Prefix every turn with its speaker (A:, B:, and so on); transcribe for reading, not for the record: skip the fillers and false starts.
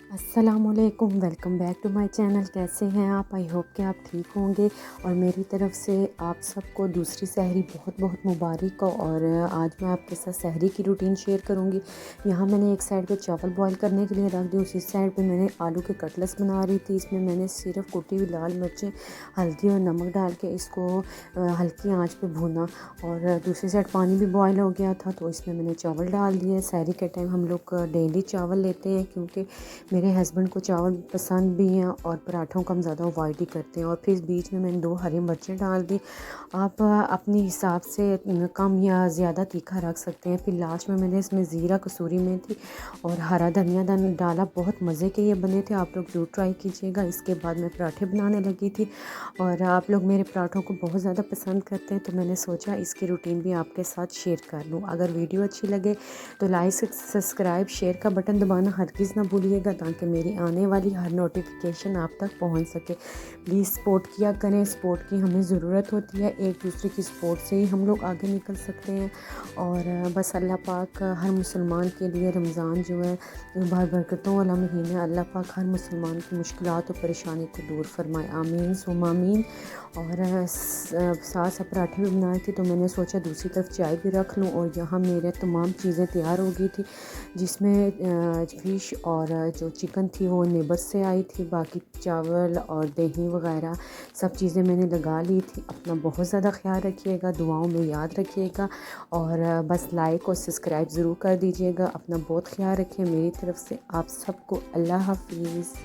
A: अस्सलामुअलैकुम, welcome back to my channel. कैसे हैं आप? आई होप कि आप ठीक होंगे और मेरी तरफ से आप सबको दूसरी सहरी बहुत बहुत मुबारक हो। और आज मैं आपके साथ सहरी की रूटीन शेयर करूंगी। यहाँ मैंने एक साइड पे चावल बॉईल करने के लिए रख दी, उसी साइड पे मैंने आलू के कटलेट्स बना रही थी। इसमें मैंने सिर्फ कुटी हुई लाल मिर्चें, हल्दी और नमक डाल के इसको हल्की आँच पे भूना। और दूसरी साइड पानी भी बॉयल हो गया था तो इसमें मैंने चावल डाल दिए। सहरी के टाइम हम लोग डेली चावल लेते हैं क्योंकि मेरे हस्बैंड को चावल पसंद भी हैं और पराठों को हम ज़्यादा अवॉइड ही करते हैं। और फिर बीच में मैंने 2 हरी मिर्चें डाल दी। आप अपने हिसाब से कम या ज़्यादा तीखा रख सकते हैं। फिर लास्ट में मैंने इसमें ज़ीरा, कसूरी मेथी और हरा धनिया डाला। बहुत मज़े के ये बने थे, आप लोग ज़रूर ट्राई कीजिएगा। इसके बाद मैं पराठे बनाने लगी थी और आप लोग मेरे पराठों को बहुत ज़्यादा पसंद करते हैं तो मैंने सोचा इसकी रूटीन भी आपके साथ शेयर कर लूँ। अगर वीडियो अच्छी लगे तो लाइक, सब्सक्राइब, शेयर का बटन दबाना हरगिज़ ना भूलिएगा ताकि मेरी आने वाली हर नोटिफिकेशन आप तक पहुंच सके। प्लीज़ सपोर्ट किया करें, सपोर्ट की हमें ज़रूरत होती है। एक दूसरे की सपोर्ट से ही हम लोग आगे निकल सकते हैं। और बस अल्लाह पाक हर मुसलमान के लिए रमज़ान जो है बरकतों वाला महीना है। अल्लाह पाक हर मुसलमान की मुश्किलात और परेशानी को दूर फरमाए, आमीन सुम आमीन। और साथ साथ पराठे भी बनाए थे तो मैंने सोचा दूसरी तरफ चाय भी रख लूँ। और यहाँ मेरे तमाम चीज़ें तैयार हो गई थी, जिसमें फ़िश और जो चिकन थी वो नेबर से आई थी। बाकी चावल और दही वगैरह सब चीज़ें मैंने लगा ली थी। अपना बहुत ज़्यादा ख्याल रखिएगा, दुआओं में याद रखिएगा और बस लाइक और सब्सक्राइब ज़रूर कर दीजिएगा। अपना बहुत ख्याल रखें। मेरी तरफ से आप सबको अल्लाह हाफिज़।